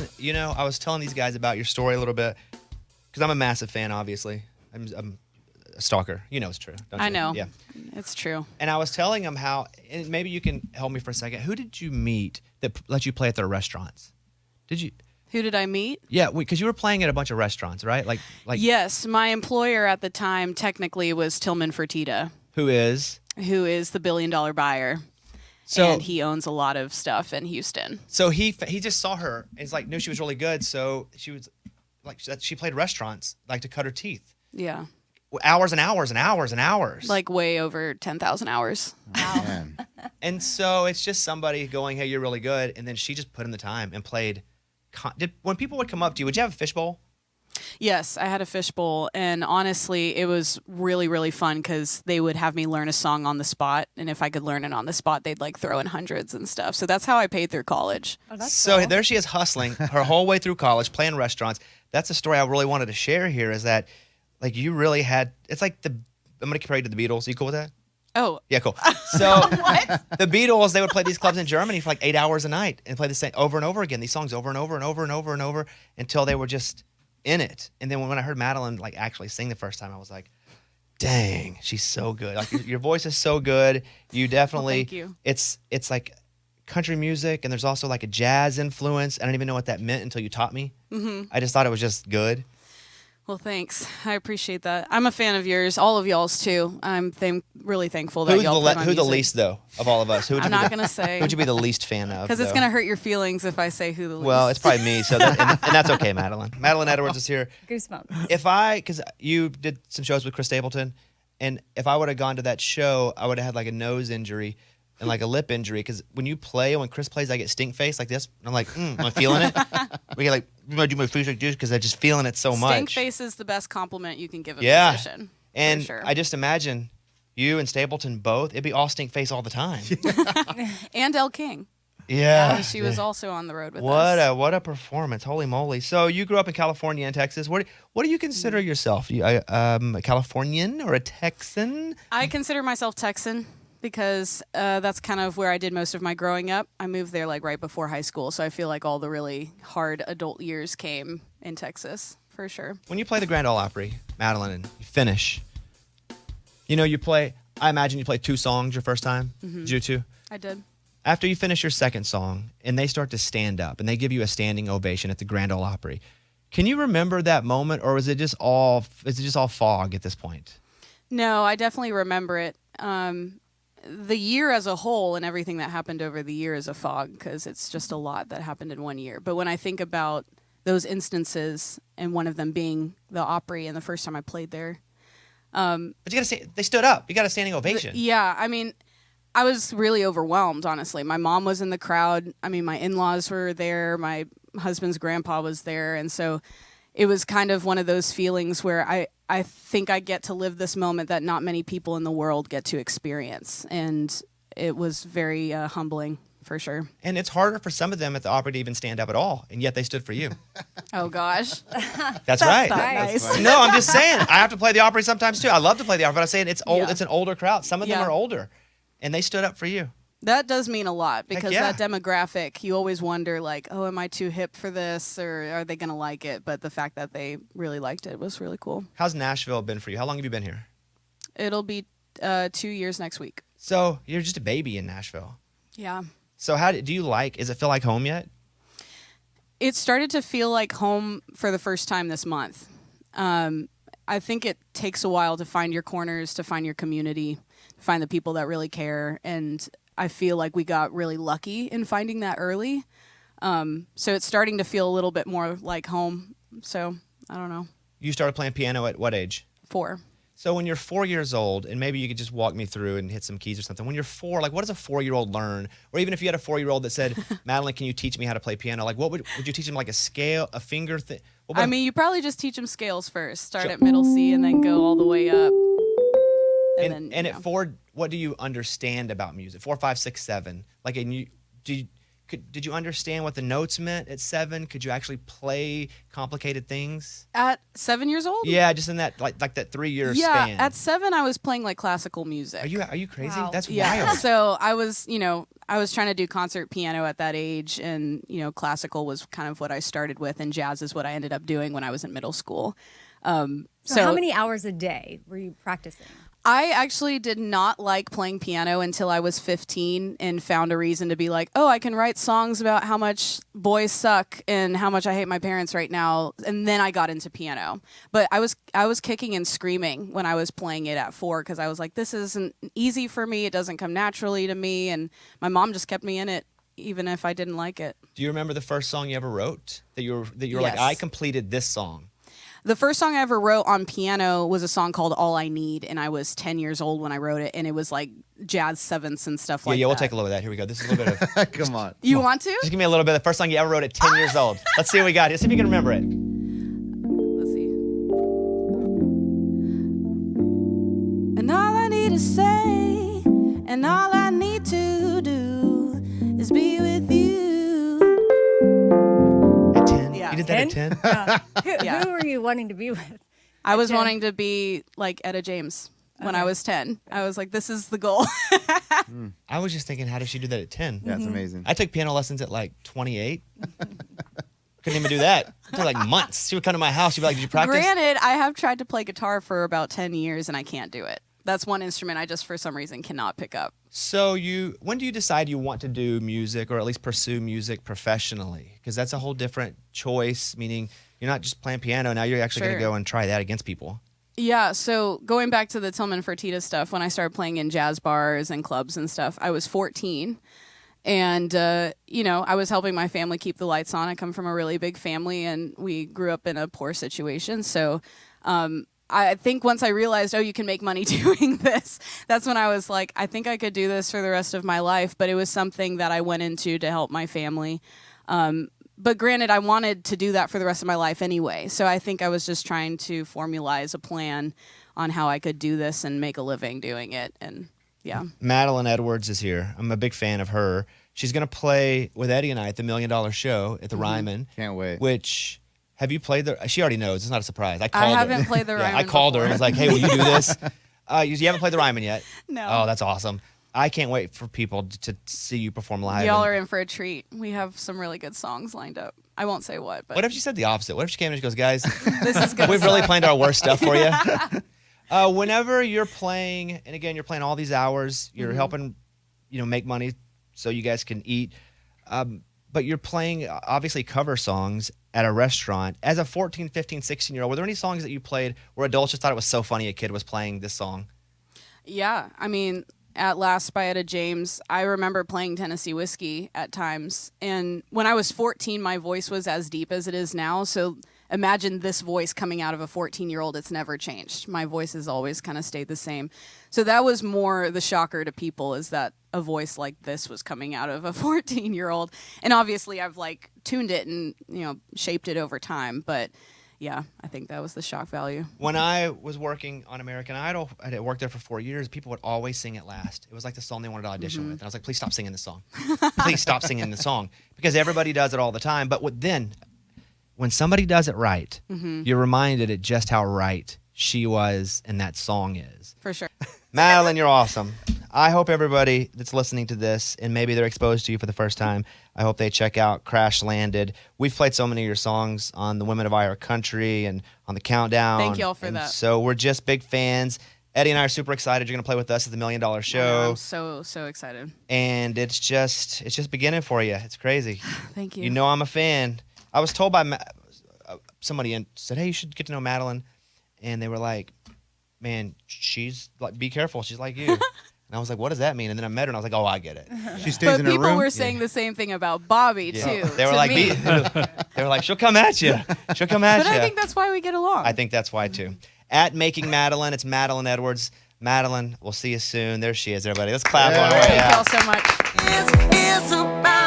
Madeline, I was telling these guys about your story a little bit because I'm a massive fan, obviously. I'm a stalker. You know it's true, don't you? I know. Yeah. It's true. And I was telling them how, and maybe you can help me for a second. Who did you meet that let you play at their restaurants? Did you? Who did I meet? Yeah, because you were playing at a bunch of restaurants, right? Like. Yes, my employer at the time technically was Tillman Fertitta, Who is the billion-dollar buyer. And he owns a lot of stuff in Houston. So he just saw her and he's like, knew she was really good. So she was like, she played restaurants like to cut her teeth. Yeah. Hours and hours and hours and hours. Like way over 10,000 hours. Wow. And so it's just somebody going, hey, you're really good. And then she just put in the time and played. When people would come up to you, would you have a fishbowl? Yes, I had a fishbowl, and honestly, it was really, really fun because they would have me learn a song on the spot, and if I could learn it on the spot, they'd like throw in hundreds and stuff. So that's how I paid through college. Oh, that's So cool. there she is hustling her whole way through college, playing restaurants. That's a story I really wanted to share here is that like you really had, it's like I'm going to compare you to the Beatles. Are you cool with that? Oh. Yeah, cool. So the Beatles, they would play these clubs in Germany for like 8 hours a night and play the same over and over again, these songs over and over and over and over and over until they were just in it. And then when I heard Madeline like actually sing the first time, I was like, dang, she's so good. Like your voice is so good. You definitely, thank you. It's like country music and there's also like a jazz influence. I didn't even know what that meant until you taught me. Mm-hmm. I just thought it was just good. Well, thanks. I appreciate that. I'm a fan of yours, all of y'all's too. I'm really thankful that y'all play my Who's the music. least though of all of us? I'm not going to say. Who would you be the least fan of? Because it's going to hurt your feelings if I say who the least. Well, it's probably me, so and that's okay, Madeline. Madeline Edwards is here. Goosebumps. Because you did some shows with Chris Stapleton, and if I would have gone to that show, I would have had like a nose injury and like a lip injury. Because when Chris plays, I get stink face like this. And I'm like, am I feeling it? We get like, I'm gonna do my face like this because I'm just feeling it so much. Stink face is the best compliment you can give a musician. And for sure. I just imagine you and Stapleton both, it'd be all stink face all the time. And Elle King. Yeah. She was also on the road with us. What a performance. Holy moly. So you grew up in California and Texas. What do you consider yourself? A Californian or a Texan? I consider myself Texan because that's kind of where I did most of my growing up. I moved there like right before high school, so I feel like all the really hard adult years came in Texas, for sure. When you play the Grand Ole Opry, Madeline, and you finish, I imagine you play 2 songs your first time. Mm-hmm. Did you do 2? I did. After you finish your second song and they start to stand up and they give you a standing ovation at the Grand Ole Opry, can you remember that moment or is it just all fog at this point? No, I definitely remember it. The year as a whole and everything that happened over the year is a fog because it's just a lot that happened in one year. But when I think about those instances and one of them being the Opry and the first time I played there. But you gotta say, they stood up. You got a standing ovation. Yeah, I mean, I was really overwhelmed, honestly. My mom was in the crowd. I mean, my in-laws were there. My husband's grandpa was there. And so it was kind of one of those feelings where I think I get to live this moment that not many people in the world get to experience. And it was very humbling, for sure. And it's harder for some of them at the Opry to even stand up at all, and yet they stood for you. Oh, gosh. That's right. Nice. No, I'm just saying. I have to play the Opry sometimes, too. I love to play the Opry, but I'm saying it's old. Yeah. It's an older crowd. Some of them Yeah. are older, and they stood up for you. That does mean a lot because yeah. that demographic, you always wonder like, oh, am I too hip for this or are they going to like it? But the fact that they really liked it was really cool. How's Nashville been for you? How long have you been here? It'll be 2 years next week. So you're just a baby in Nashville. Yeah. So does it feel like home yet? It started to feel like home for the first time this month. I think it takes a while to find your corners, to find your community, to find the people that really care. And I feel like we got really lucky in finding that early. So it's starting to feel a little bit more like home. So I don't know. You started playing piano at what age? 4. So when you're 4 years old, and maybe you could just walk me through and hit some keys or something. When you're 4, like what does a 4-year-old learn? Or even if you had a 4-year-old that said, Madeline, can you teach me how to play piano? Like what would you teach them, like a scale, a finger thing? I mean, you probably just teach them scales first. Start at middle C and then go all the way up. And at 4, what do you understand about music? 4, 5, 6, 7. Like, do did you understand what the notes meant at 7? Could you actually play complicated things? At 7 years old? Yeah, just in that like that 3-year Yeah, span. at 7 I was playing like classical music. Are you crazy? Wow. That's Yeah. wild. So I was trying to do concert piano at that age, and classical was kind of what I started with, and jazz is what I ended up doing when I was in middle school. So how many hours a day were you practicing? I actually did not like playing piano until I was 15 and found a reason to be like, oh, I can write songs about how much boys suck and how much I hate my parents right now. And then I got into piano. But I was kicking and screaming when I was playing it at 4 because I was like, this isn't easy for me. It doesn't come naturally to me. And my mom just kept me in it even if I didn't like it. Do you remember the first song you ever wrote that you were like, Yes. I completed this song? The first song I ever wrote on piano was a song called All I Need, and I was 10 years old when I wrote it, and it was like jazz sevenths and stuff like that. Yeah, we'll take a look at that. Here we go. This is a little bit of... Come on. You want to? Just give me a little bit of the first song you ever wrote at 10 years old. Let's see what we got. Let's see if you can remember it. Let's see. And all I need to say, and all I need to do is be with you. At 10? Yeah. You did that at 10? Yeah. Who were you wanting to be with? I was 10? wanting to be like Etta James when I was 10. I was like, this is the goal. I was just thinking, how does she do that at 10? Yeah, it's amazing. I took piano lessons at like 28. Couldn't even do that. It took like months. She would come to my house. She'd be like, did you practice? Granted, I have tried to play guitar for about 10 years and I can't do it. That's one instrument I just, for some reason, cannot pick up. So when do you decide you want to do music or at least pursue music professionally? Because that's a whole different choice, meaning you're not just playing piano. Now you're actually going to Sure. go and try that against people. Yeah, so going back to the Tillman Fertitta stuff, when I started playing in jazz bars and clubs and stuff, I was 14. And, I was helping my family keep the lights on. I come from a really big family, and we grew up in a poor situation. So I think once I realized, you can make money doing this, that's when I was like, I think I could do this for the rest of my life. But it was something that I went into to help my family. But granted, I wanted to do that for the rest of my life anyway. So I think I was just trying to formalize a plan on how I could do this and make a living doing it. And yeah. Madeline Edwards is here. I'm a big fan of her. She's going to play with Eddie and I at the $1 Million Show at the Ryman. Can't wait. Which, have you played the... She already knows. It's not a surprise. I called her. haven't played the Ryman I called her and before. was like, hey, will you do this? You haven't played the Ryman yet? No. Oh, that's awesome. I can't wait for people to see you perform live. Y'all and- are in for a treat. We have some really good songs lined up. I won't say what, but What if she said the opposite? What if she came in and she goes, guys, this is good. we've really planned our worst stuff for you? Whenever you're playing, and again, you're playing all these hours, you're helping, make money so you guys can eat. But you're playing, obviously, cover songs at a restaurant. As a 14, 15, 16-year-old, were there any songs that you played where adults just thought it was so funny a kid was playing this song? Yeah, I mean, at Last by Etta James, I remember playing Tennessee Whiskey at times. And when I was 14, my voice was as deep as it is now. So imagine this voice coming out of a 14-year-old. It's never changed. My voice has always kind of stayed the same. So that was more the shocker to people, is that a voice like this was coming out of a 14-year-old. And obviously I've tuned it and, shaped it over time. But yeah, I think that was the shock value. When I was working on American Idol, I had worked there for 4 years, people would always sing it last. It was like the song they wanted to audition with. And I was like, please stop singing this song. Please stop singing the song. Because everybody does it all the time. But when somebody does it right, you're reminded at just how right she was and that song is. For sure. Madeline, you're awesome. I hope everybody that's listening to this, and maybe they're exposed to you for the first time, I hope they check out Crash Landed. We've played so many of your songs on the Women of Our Country and on the Countdown. Thank y'all for and that. So we're just big fans. Eddie and I are super excited. You're going to play with us at the $1 Million I know, Show. I'm so excited. And it's just beginning for you. It's crazy. Thank you. You know I'm a fan. I was told by somebody said, hey, you should get to know Madeline. And they were like, man, she's like, be careful. She's like you. And I was like, what does that mean? And then I met her and I was like, oh, I get it. She stays But in her people room. were saying the same thing about Bobby too. They were to like, me. they were like, she'll come at you. She'll come at But you. I think that's why we get along. I think that's why too. At Making Madeline, it's Madeline Edwards. Madeline, we'll see you soon. There she is, everybody. Let's clap on her way Thank out. y'all so much. It's about